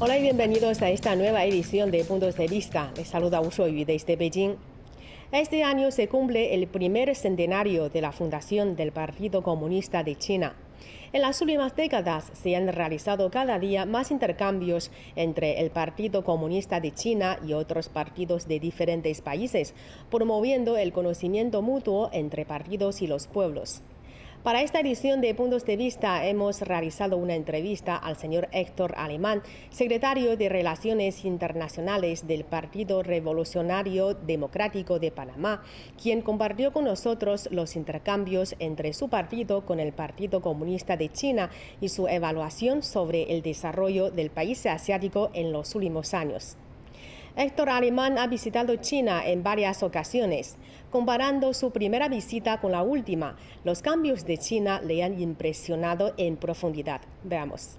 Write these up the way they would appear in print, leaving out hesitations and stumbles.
Hola y bienvenidos a esta nueva edición de Puntos de Vista. Les saluda Wu Shuoyu desde Beijing. Este año se cumple el primer centenario de la fundación del Partido Comunista de China. En las últimas décadas se han realizado cada día más intercambios entre el Partido Comunista de China y otros partidos de diferentes países, promoviendo el conocimiento mutuo entre partidos y los pueblos. Para esta edición de Puntos de Vista hemos realizado una entrevista al señor Héctor Alemán, secretario de Relaciones Internacionales del Partido Revolucionario Democrático de Panamá, quien compartió con nosotros los intercambios entre su partido con el Partido Comunista de China y su evaluación sobre el desarrollo del país asiático en los últimos años. Héctor Alemán ha visitado China en varias ocasiones. Comparando su primera visita con la última, los cambios de China le han impresionado en profundidad. Veamos.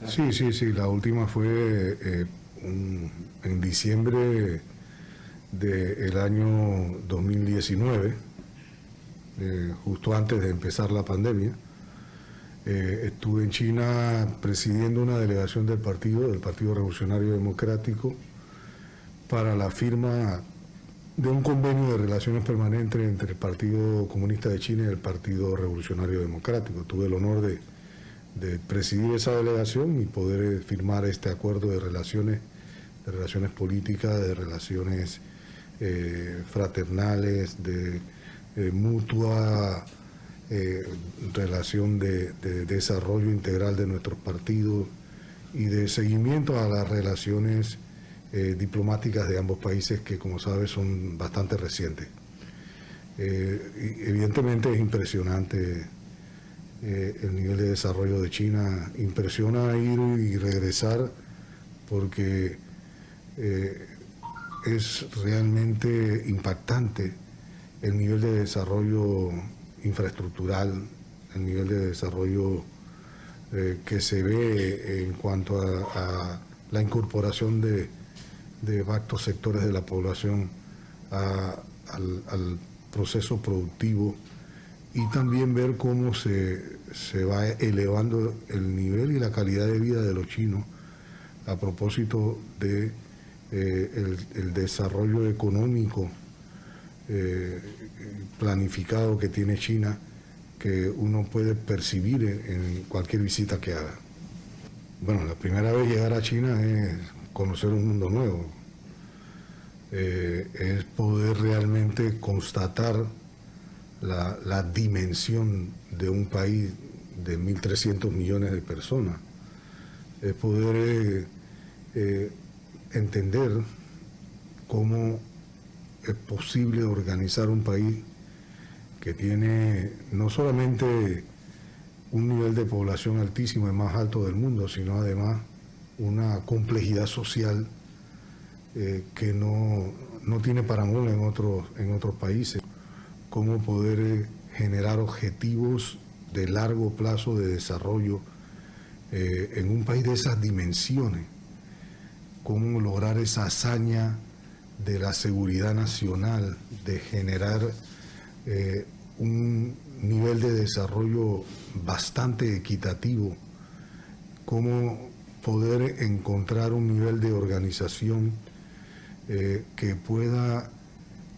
Sí. La última fue en diciembre del año 2019, justo antes de empezar la pandemia. Estuve en China presidiendo una delegación del Partido Revolucionario Democrático, para la firma de un convenio de relaciones permanentes entre el Partido Comunista de China y el Partido Revolucionario Democrático. Tuve el honor de presidir esa delegación y poder firmar este acuerdo de relaciones políticas, de relaciones fraternales, de mutua relación de desarrollo integral de nuestros partidos y de seguimiento a las relaciones diplomáticas de ambos países, que como sabes son bastante recientes. Evidentemente es impresionante el nivel de desarrollo de China. Impresiona ir y regresar porque es realmente impactante el nivel de desarrollo infraestructural, el nivel de desarrollo que se ve en cuanto a la incorporación de vastos sectores de la población al proceso productivo, y también ver cómo se va elevando el nivel y la calidad de vida de los chinos a propósito de el desarrollo económico planificado que tiene China, que uno puede percibir en cualquier visita que haga. Bueno, la primera vez llegar a China es conocer un mundo nuevo, es poder realmente constatar la dimensión de un país de 1.300 millones de personas, es poder entender cómo es posible organizar un país que tiene no solamente un nivel de población altísimo, el más alto del mundo, sino además una complejidad social que no tiene parangón en otros países. Cómo poder generar objetivos de largo plazo de desarrollo en un país de esas dimensiones. Cómo lograr esa hazaña de la seguridad nacional, de generar un nivel de desarrollo bastante equitativo. Cómo poder encontrar un nivel de organización que pueda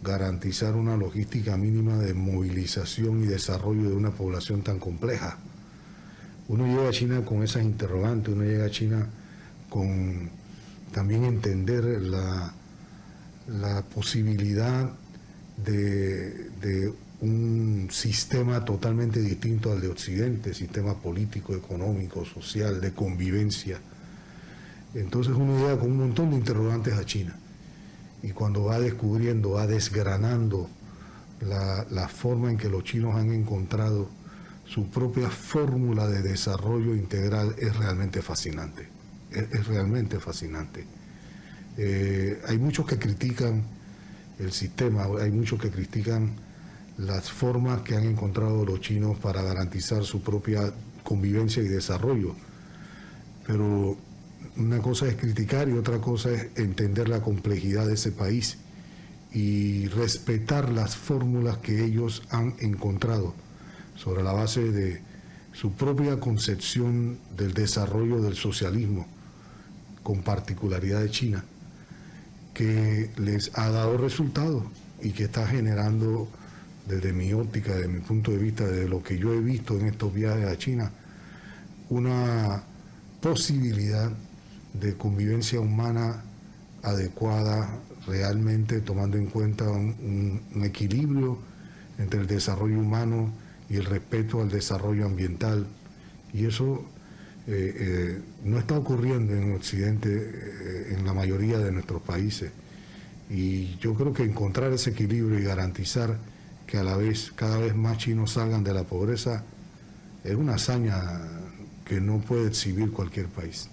garantizar una logística mínima de movilización y desarrollo de una población tan compleja. Uno llega a China con esas interrogantes, uno llega a China con también entender la posibilidad de un sistema totalmente distinto al de Occidente, sistema político, económico, social, de convivencia. Entonces uno llega con un montón de interrogantes a China, y cuando va descubriendo, va desgranando la forma en que los chinos han encontrado su propia fórmula de desarrollo integral, es realmente fascinante. Es realmente fascinante. Hay muchos que critican el sistema, hay muchos que critican las formas que han encontrado los chinos para garantizar su propia convivencia y desarrollo, pero una cosa es criticar y otra cosa es entender la complejidad de ese país y respetar las fórmulas que ellos han encontrado sobre la base de su propia concepción del desarrollo del socialismo, con particularidad de China, que les ha dado resultados y que está generando, desde mi óptica, desde mi punto de vista, de lo que yo he visto en estos viajes a China, una posibilidad de convivencia humana adecuada, realmente tomando en cuenta un equilibrio entre el desarrollo humano y el respeto al desarrollo ambiental. Y eso no está ocurriendo en Occidente, en la mayoría de nuestros países. Y yo creo que encontrar ese equilibrio y garantizar que a la vez cada vez más chinos salgan de la pobreza es una hazaña que no puede exhibir cualquier país.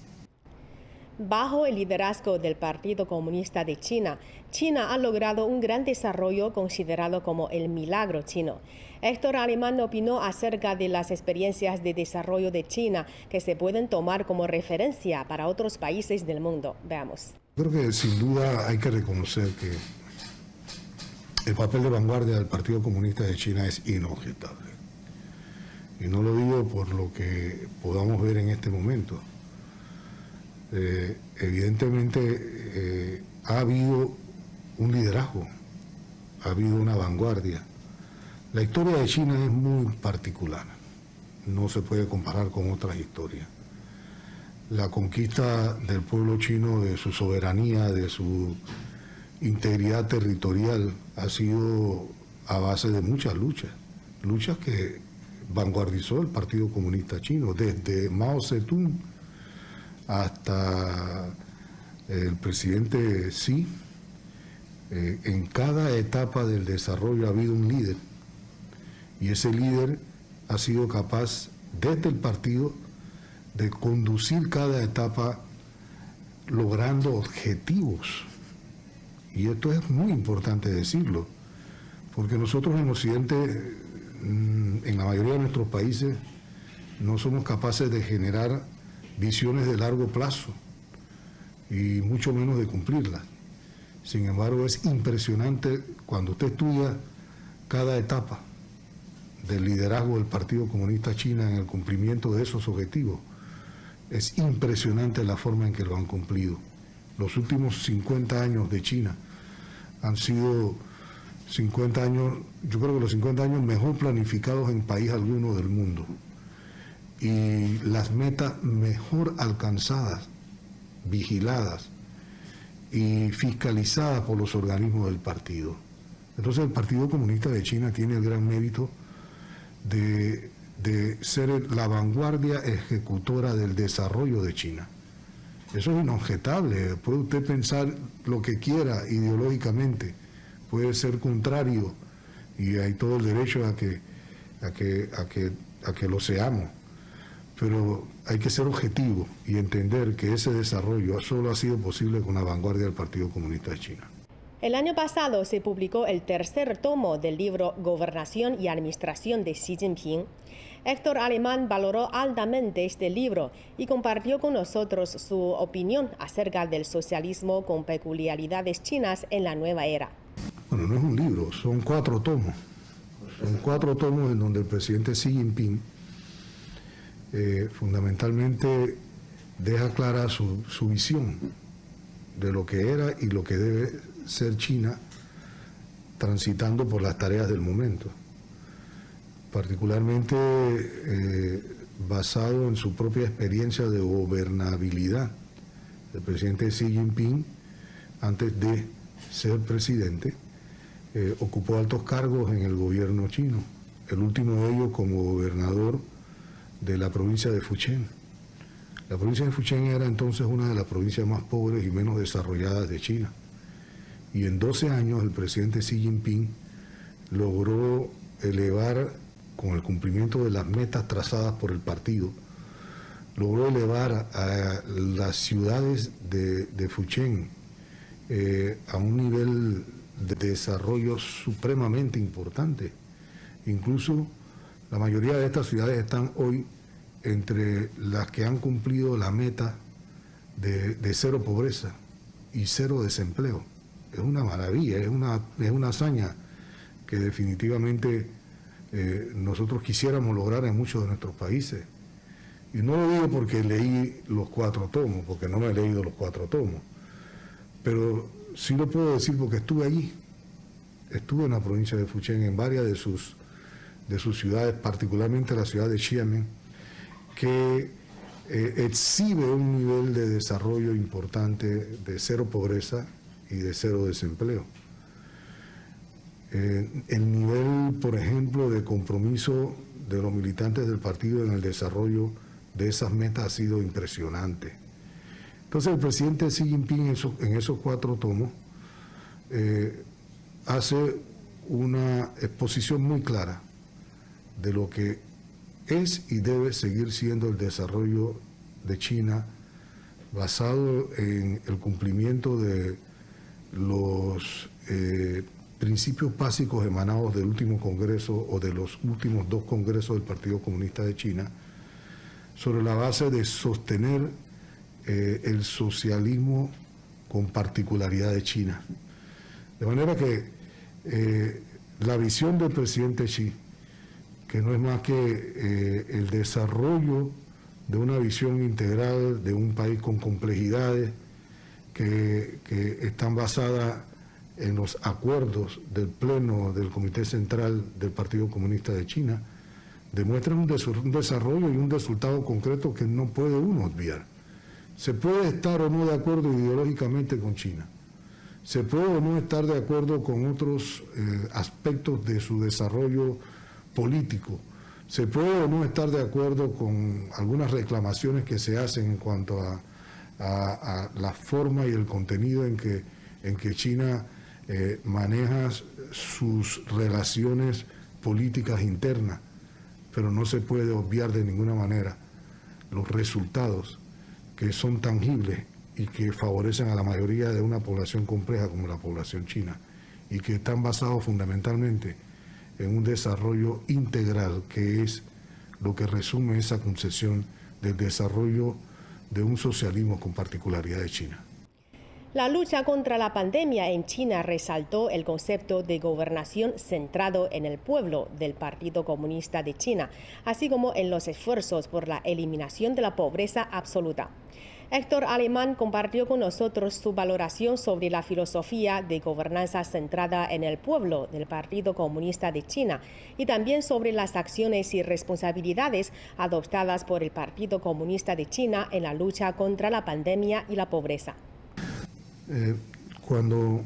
Bajo el liderazgo del Partido Comunista de China, China ha logrado un gran desarrollo considerado como el milagro chino. Héctor Alemán opinó acerca de las experiencias de desarrollo de China que se pueden tomar como referencia para otros países del mundo. Veamos. Creo que sin duda hay que reconocer que el papel de vanguardia del Partido Comunista de China es inobjetable. Y no lo digo por lo que podamos ver en este momento. Evidentemente ha habido un liderazgo, ha habido una vanguardia. La historia de China es muy particular, no se puede comparar con otras historias. La conquista del pueblo chino, de su soberanía, de su integridad territorial, ha sido a base de muchas luchas, luchas que vanguardizó el Partido Comunista Chino, desde Mao Zedong hasta el presidente Xi. En cada etapa del desarrollo ha habido un líder, y ese líder ha sido capaz, desde el partido, de conducir cada etapa logrando objetivos. Y esto es muy importante decirlo, porque nosotros en Occidente, en la mayoría de nuestros países, no somos capaces de generar visiones de largo plazo y mucho menos de cumplirlas. Sin embargo, es impresionante cuando usted estudia cada etapa del liderazgo del Partido Comunista China en el cumplimiento de esos objetivos. Es impresionante la forma en que lo han cumplido. Los últimos 50 años de China han sido 50 años, yo creo que los 50 años mejor planificados en país alguno del mundo, y las metas mejor alcanzadas, vigiladas y fiscalizadas por los organismos del partido. Entonces el Partido Comunista de China tiene el gran mérito de ser la vanguardia ejecutora del desarrollo de China. Eso es inobjetable. Puede usted pensar lo que quiera ideológicamente, puede ser contrario, y hay todo el derecho a que lo seamos, pero hay que ser objetivo y entender que ese desarrollo solo ha sido posible con la vanguardia del Partido Comunista de China. El año pasado se publicó el tercer tomo del libro Gobernación y Administración de Xi Jinping. Héctor Alemán valoró altamente este libro y compartió con nosotros su opinión acerca del socialismo con peculiaridades chinas en la nueva era. Bueno, no es un libro, son 4 tomos. Son 4 tomos en donde el presidente Xi Jinping fundamentalmente deja clara su visión de lo que era y lo que debe ser China, transitando por las tareas del momento, particularmente basado en su propia experiencia de gobernabilidad. El presidente Xi Jinping, antes de ser presidente, ocupó altos cargos en el gobierno chino, el último de ellos como gobernador de la provincia de Fujian. La provincia de Fujian era entonces una de las provincias más pobres y menos desarrolladas de China. Y en 12 años el presidente Xi Jinping logró elevar, con el cumplimiento de las metas trazadas por el partido, logró elevar a las ciudades de Fujian a un nivel de desarrollo supremamente importante. Incluso la mayoría de estas ciudades están hoy entre las que han cumplido la meta de cero pobreza y cero desempleo. Es una maravilla, es una hazaña que definitivamente nosotros quisiéramos lograr en muchos de nuestros países. Y no lo digo porque leí los 4 tomos, porque no me he leído los 4 tomos, pero sí lo puedo decir porque estuve allí. Estuve en la provincia de Fujian, en varias de sus ciudades, particularmente la ciudad de Xiamen, que exhibe un nivel de desarrollo importante, de cero pobreza y de cero desempleo. El nivel, por ejemplo, de compromiso de los militantes del partido en el desarrollo de esas metas ha sido impresionante. Entonces el presidente Xi Jinping en esos 4 tomos hace una exposición muy clara de lo que es y debe seguir siendo el desarrollo de China, basado en el cumplimiento de los principios básicos emanados del último Congreso o de los últimos 2 congresos del Partido Comunista de China, sobre la base de sostener el socialismo con particularidad de China. De manera que la visión del presidente Xi, que no es más que el desarrollo de una visión integral de un país con complejidades que están basadas en los acuerdos del Pleno del Comité Central del Partido Comunista de China, demuestran un desarrollo y un resultado concreto que no puede uno obviar. Se puede estar o no de acuerdo ideológicamente con China, se puede o no estar de acuerdo con otros aspectos de su desarrollo político, se puede o no estar de acuerdo con algunas reclamaciones que se hacen en cuanto a la forma y el contenido en que China maneja sus relaciones políticas internas, pero no se puede obviar de ninguna manera los resultados que son tangibles y que favorecen a la mayoría de una población compleja como la población china, y que están basados fundamentalmente en un desarrollo integral, que es lo que resume esa concepción del desarrollo de un socialismo con particularidad de China. La lucha contra la pandemia en China resaltó el concepto de gobernación centrado en el pueblo del Partido Comunista de China, así como en los esfuerzos por la eliminación de la pobreza absoluta. Héctor Alemán compartió con nosotros su valoración sobre la filosofía de gobernanza centrada en el pueblo del Partido Comunista de China y también sobre las acciones y responsabilidades adoptadas por el Partido Comunista de China en la lucha contra la pandemia y la pobreza. Cuando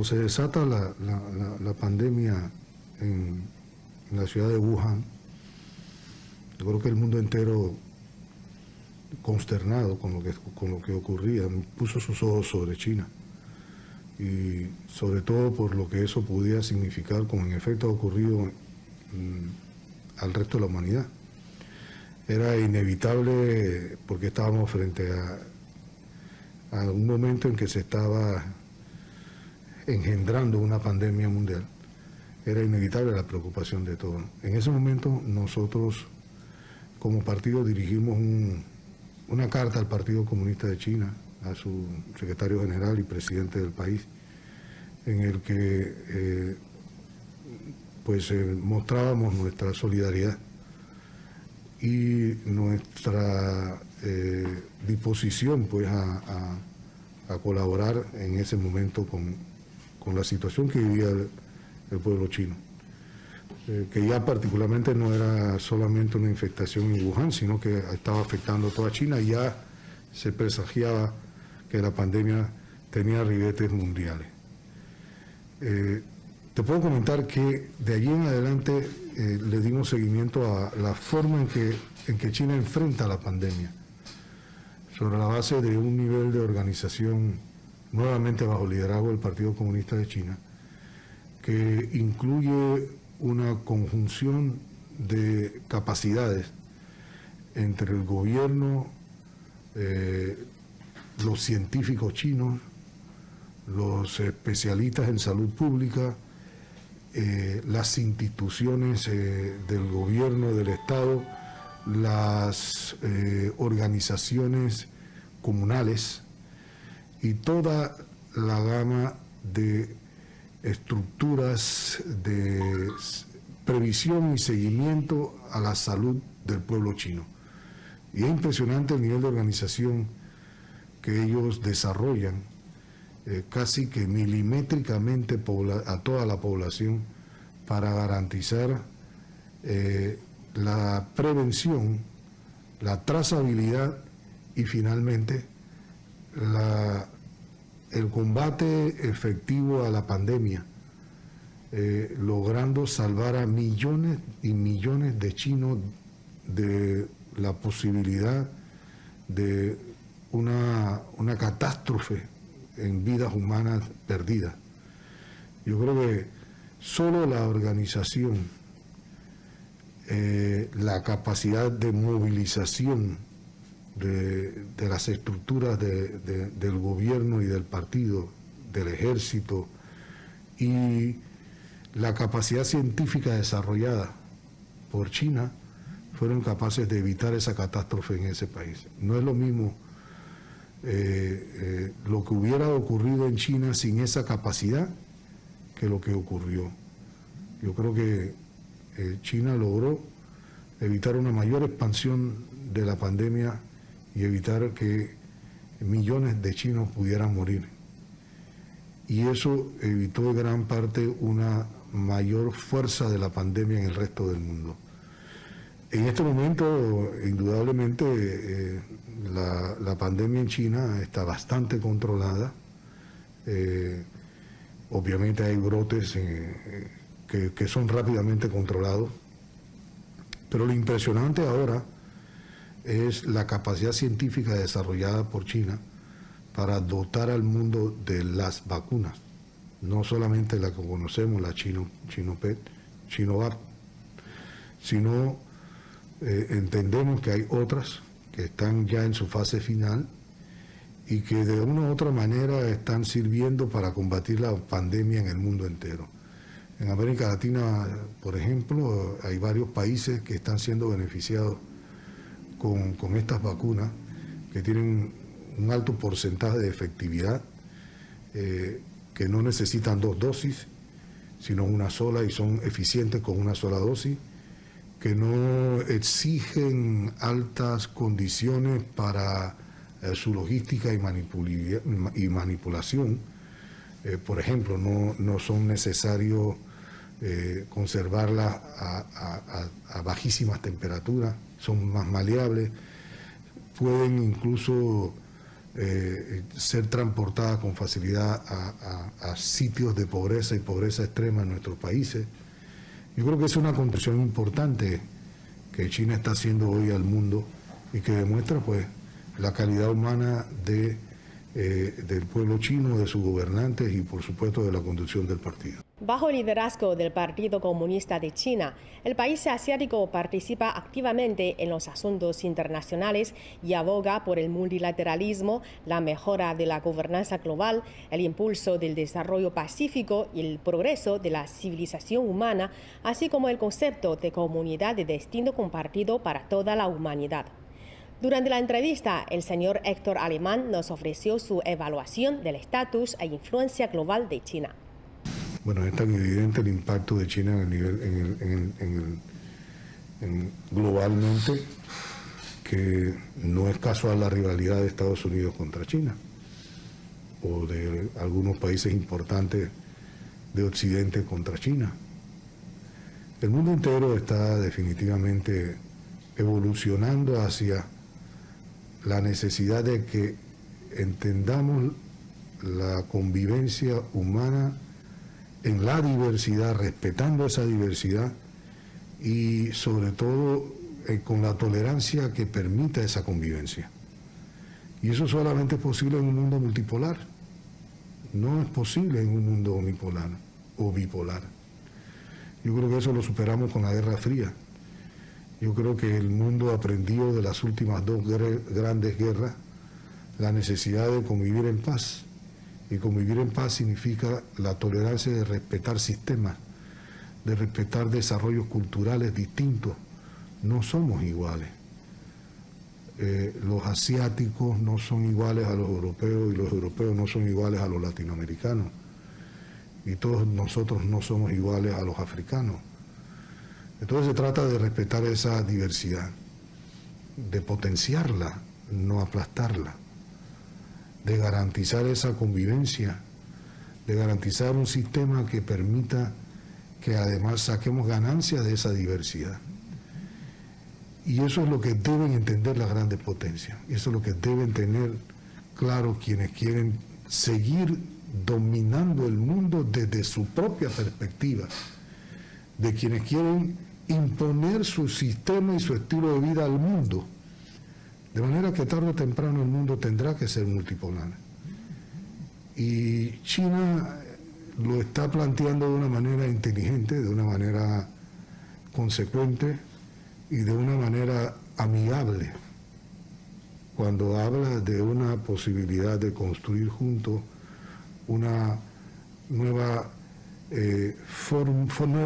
se desata la pandemia en la ciudad de Wuhan, yo creo que el mundo entero, consternado con lo que ocurría, puso sus ojos sobre China, y sobre todo por lo que eso podía significar como en efecto ha ocurrido al resto de la humanidad. Era inevitable porque estábamos frente a un momento en que se estaba engendrando una pandemia mundial. Era inevitable la preocupación de todos. En ese momento nosotros como partido dirigimos una carta al Partido Comunista de China, a su secretario general y presidente del país, en el que mostrábamos nuestra solidaridad y nuestra disposición a colaborar en ese momento con la situación que vivía el pueblo chino, que ya particularmente no era solamente una infectación en Wuhan, sino que estaba afectando a toda China, y ya se presagiaba que la pandemia tenía ribetes mundiales. Te puedo comentar que de allí en adelante le dimos seguimiento a la forma en que China enfrenta la pandemia, sobre la base de un nivel de organización nuevamente bajo liderazgo del Partido Comunista de China, que incluye una conjunción de capacidades entre el gobierno, los científicos chinos, los especialistas en salud pública, las instituciones del gobierno, del Estado, las organizaciones comunales y toda la gama de estructuras de previsión y seguimiento a la salud del pueblo chino. Y es impresionante el nivel de organización que ellos desarrollan, casi que milimétricamente a toda la población, para garantizar la prevención, la trazabilidad y finalmente el combate efectivo a la pandemia, logrando salvar a millones y millones de chinos de la posibilidad de una catástrofe en vidas humanas perdidas. Yo creo que solo la organización, la capacidad de movilización de las estructuras del gobierno y del partido, del ejército, y la capacidad científica desarrollada por China, fueron capaces de evitar esa catástrofe en ese país. No es lo mismo lo que hubiera ocurrido en China sin esa capacidad que lo que ocurrió. Yo creo que China logró evitar una mayor expansión de la pandemia y evitar que millones de chinos pudieran morir. Y eso evitó en gran parte una mayor fuerza de la pandemia en el resto del mundo. En este momento, indudablemente, la pandemia en China está bastante controlada. Obviamente hay brotes que son rápidamente controlados, pero lo impresionante ahora es la capacidad científica desarrollada por China para dotar al mundo de las vacunas, no solamente la que conocemos, la Sinopec, Sinovac, sino entendemos que hay otras que están ya en su fase final y que de una u otra manera están sirviendo para combatir la pandemia en el mundo entero. En América Latina, por ejemplo, hay varios países que están siendo beneficiados con estas vacunas, que tienen un alto porcentaje de efectividad, que no necesitan 2 dosis, sino una sola, y son eficientes con una sola dosis, que no exigen altas condiciones para su logística y manipulación. Por ejemplo, no son necesarios conservarlas a bajísimas temperaturas, son más maleables, pueden incluso ser transportadas con facilidad a sitios de pobreza y pobreza extrema en nuestros países. Yo creo que es una contribución importante que China está haciendo hoy al mundo y que demuestra pues la calidad humana del pueblo chino, de sus gobernantes y por supuesto de la conducción del partido. Bajo el liderazgo del Partido Comunista de China, el país asiático participa activamente en los asuntos internacionales y aboga por el multilateralismo, la mejora de la gobernanza global, el impulso del desarrollo pacífico y el progreso de la civilización humana, así como el concepto de comunidad de destino compartido para toda la humanidad. Durante la entrevista, el señor Héctor Alemán nos ofreció su evaluación del estatus e influencia global de China. Bueno, es tan evidente el impacto de China globalmente que no es casual la rivalidad de Estados Unidos contra China o de algunos países importantes de Occidente contra China. El mundo entero está definitivamente evolucionando hacia la necesidad de que entendamos la convivencia humana en la diversidad, respetando esa diversidad y sobre todo con la tolerancia que permita esa convivencia. Y eso solamente es posible en un mundo multipolar, no es posible en un mundo unipolar o bipolar. Yo creo que eso lo superamos con la Guerra Fría. Yo creo que el mundo aprendió de las últimas 2 grandes guerras la necesidad de convivir en paz. Y convivir en paz significa la tolerancia de respetar sistemas, de respetar desarrollos culturales distintos. No somos iguales. Los asiáticos no son iguales a los europeos y los europeos no son iguales a los latinoamericanos. Y todos nosotros no somos iguales a los africanos. Entonces se trata de respetar esa diversidad. de potenciarla, no aplastarla, de garantizar esa convivencia, de garantizar un sistema que permita que además saquemos ganancia de esa diversidad. Y eso es lo que deben entender las grandes potencias, y eso es lo que deben tener claro quienes quieren seguir dominando el mundo desde su propia perspectiva, de quienes quieren imponer su sistema y su estilo de vida al mundo, de manera que tarde o temprano el mundo tendrá que ser multipolar. Y China lo está planteando de una manera inteligente, de una manera consecuente y de una manera amigable, cuando habla de una posibilidad de construir juntos una nueva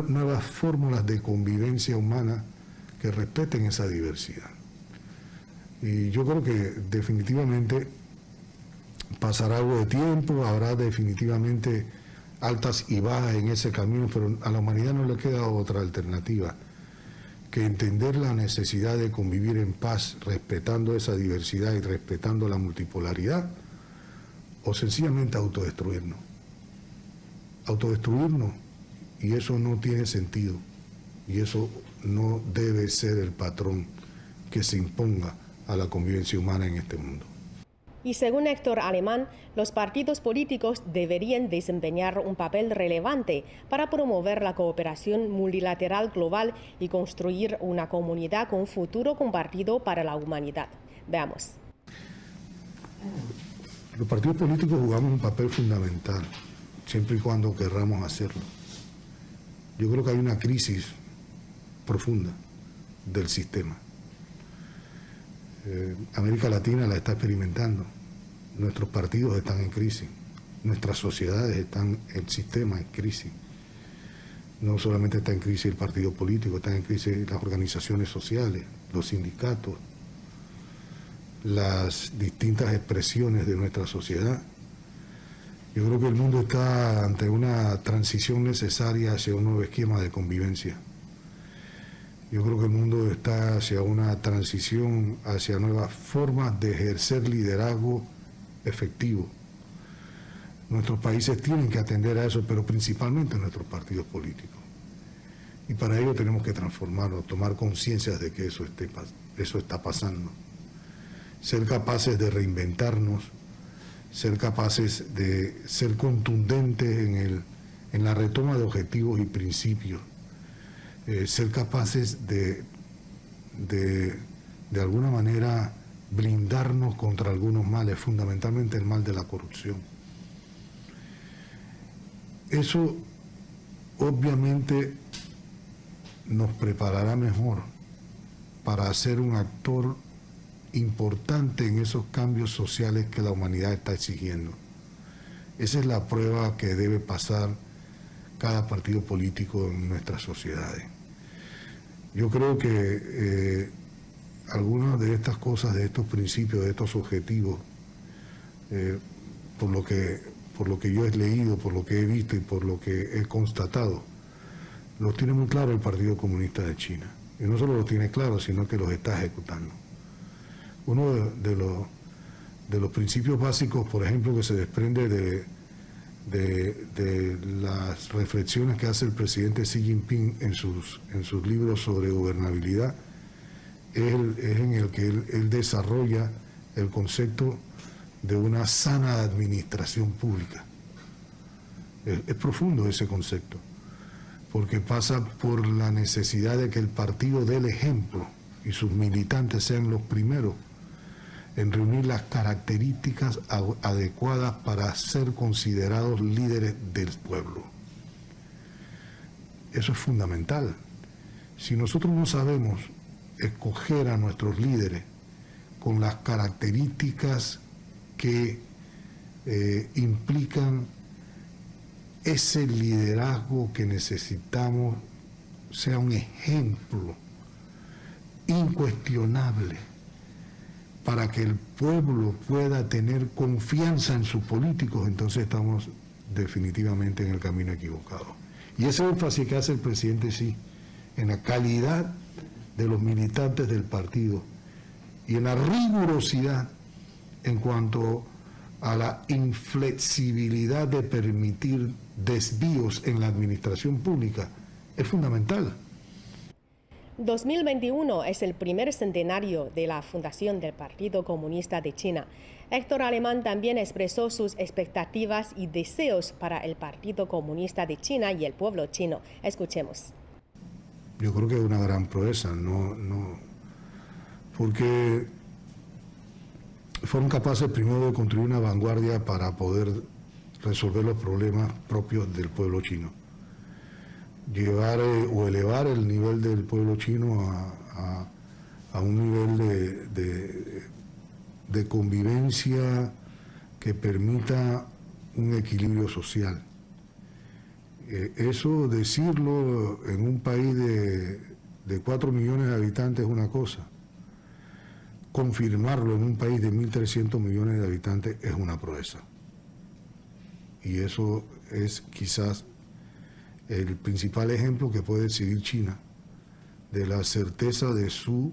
nuevas fórmulas de convivencia humana que respeten esa diversidad. Y yo creo que definitivamente pasará algo de tiempo, habrá definitivamente altas y bajas en ese camino, pero a la humanidad no le queda otra alternativa que entender la necesidad de convivir en paz, respetando esa diversidad y respetando la multipolaridad, o sencillamente autodestruirnos. Autodestruirnos, y eso no tiene sentido, y eso no debe ser el patrón que se imponga a la convivencia humana en este mundo. Y según Héctor Alemán, los partidos políticos deberían desempeñar un papel relevante para promover la cooperación multilateral global y construir una comunidad con un futuro compartido para la humanidad. Veamos. Los partidos políticos jugamos un papel fundamental, siempre y cuando querramos hacerlo. Yo creo que hay una crisis profunda del sistema. América Latina la está experimentando, nuestros partidos están en crisis, nuestras sociedades están, el sistema en crisis. No solamente está en crisis el partido político, están en crisis las organizaciones sociales, los sindicatos, las distintas expresiones de nuestra sociedad. Yo creo que el mundo está ante una transición necesaria hacia un nuevo esquema de convivencia. Yo creo que el mundo está hacia una transición, hacia nuevas formas de ejercer liderazgo efectivo. Nuestros países tienen que atender a eso, pero principalmente nuestros partidos políticos. Y para ello tenemos que transformarnos, tomar conciencia de que eso está pasando. Ser capaces de reinventarnos, ser capaces de ser contundentes en la retoma de objetivos y principios. Ser capaces de alguna manera blindarnos contra algunos males, fundamentalmente el mal de la corrupción. Eso obviamente nos preparará mejor para ser un actor importante en esos cambios sociales que la humanidad está exigiendo. Esa es la prueba que debe pasar cada partido político en nuestras sociedades. Yo creo que algunas de estas cosas, de estos principios, de estos objetivos, por lo que yo he leído, por lo que he visto y por lo que he constatado, los tiene muy claro el Partido Comunista de China. Y no solo los tiene claro, sino que los está ejecutando. Uno de los principios básicos, por ejemplo, que se desprende de las reflexiones que hace el presidente Xi Jinping en sus libros sobre gobernabilidad, es en el que él desarrolla el concepto de una sana administración pública. Es profundo ese concepto, porque pasa por la necesidad de que el partido dé el ejemplo y sus militantes sean los primeros en reunir las características adecuadas para ser considerados líderes del pueblo. Eso es fundamental. Si nosotros no sabemos escoger a nuestros líderes con las características que implican ese liderazgo que necesitamos, sea un ejemplo incuestionable para que el pueblo pueda tener confianza en sus políticos, entonces estamos definitivamente en el camino equivocado. Y ese énfasis que hace el presidente Xi en la calidad de los militantes del partido y en la rigurosidad en cuanto a la inflexibilidad de permitir desvíos en la administración pública es fundamental. 2021 es el primer centenario de la fundación del Partido Comunista de China. Héctor Alemán también expresó sus expectativas y deseos para el Partido Comunista de China y el pueblo chino. Escuchemos. Yo creo que es una gran proeza, porque fueron capaces primero de construir una vanguardia para poder resolver los problemas propios del pueblo chino. Llevar o elevar el nivel del pueblo chino a un nivel de convivencia que permita un equilibrio social. Eso, decirlo en un país de 4 millones de habitantes es una cosa. Confirmarlo en un país de 1.300 millones de habitantes es una proeza. Y eso es quizás el principal ejemplo que puede exhibir China de la certeza de su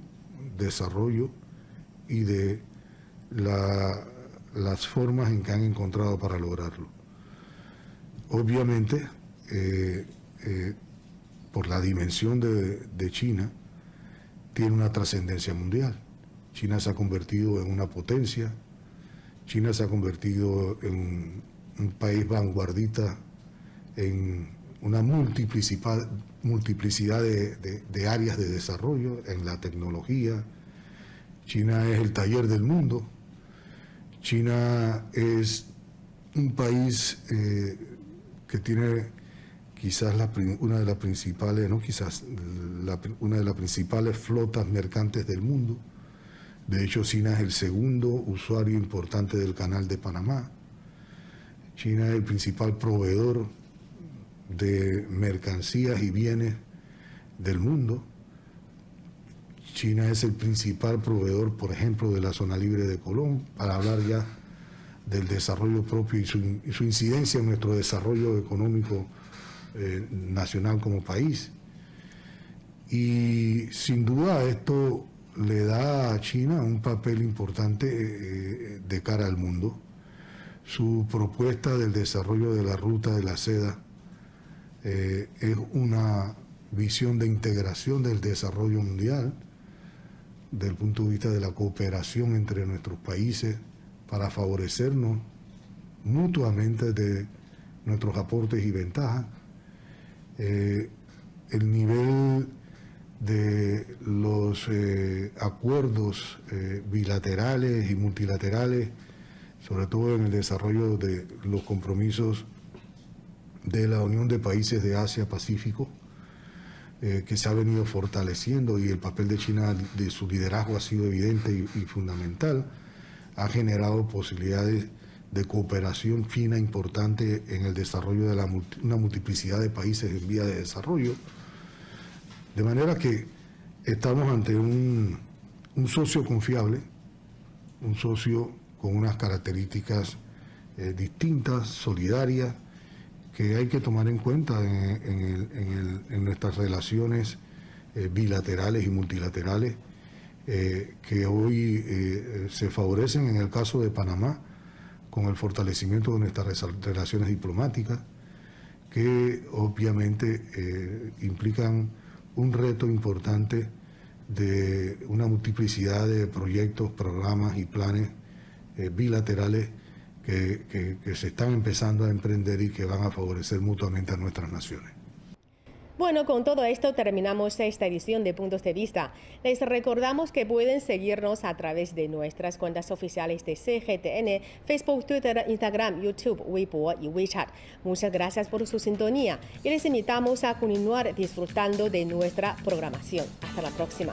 desarrollo y de las formas en que han encontrado para lograrlo. Obviamente, por la dimensión de China, tiene una trascendencia mundial. China se ha convertido en una potencia, China se ha convertido en un país vanguardista en una multiplicidad de áreas de desarrollo, en la tecnología. China es el taller del mundo. China es un país que tiene quizás una de las principales, una de las principales flotas mercantes del mundo. De hecho, China es el segundo usuario importante del Canal de Panamá. China es el principal proveedor de mercancías y bienes del mundo. China es el principal proveedor, por ejemplo, de la zona libre de Colón, para hablar ya del desarrollo propio y su incidencia en nuestro desarrollo económico nacional como país. Y sin duda esto le da a China un papel importante de cara al mundo. Su propuesta del desarrollo de la ruta de la seda es una visión de integración del desarrollo mundial desde el punto de vista de la cooperación entre nuestros países para favorecernos mutuamente de nuestros aportes y ventajas. El nivel de los acuerdos bilaterales y multilaterales, sobre todo en el desarrollo de los compromisos de la Unión de Países de Asia-Pacífico, que se ha venido fortaleciendo, y el papel de China, de su liderazgo, ha sido evidente y fundamental, ha generado posibilidades de cooperación china importante en el desarrollo de una multiplicidad de países en vía de desarrollo. De manera que estamos ante un socio confiable, un socio con unas características distintas, solidarias, que hay que tomar en cuenta en nuestras relaciones bilaterales y multilaterales, que hoy se favorecen en el caso de Panamá con el fortalecimiento de nuestras relaciones diplomáticas, que obviamente implican un reto importante de una multiplicidad de proyectos, programas y planes bilaterales que se están empezando a emprender y que van a favorecer mutuamente a nuestras naciones. Bueno, con todo esto terminamos esta edición de Puntos de Vista. Les recordamos que pueden seguirnos a través de nuestras cuentas oficiales de CGTN, Facebook, Twitter, Instagram, YouTube, Weibo y WeChat. Muchas gracias por su sintonía y les invitamos a continuar disfrutando de nuestra programación. Hasta la próxima.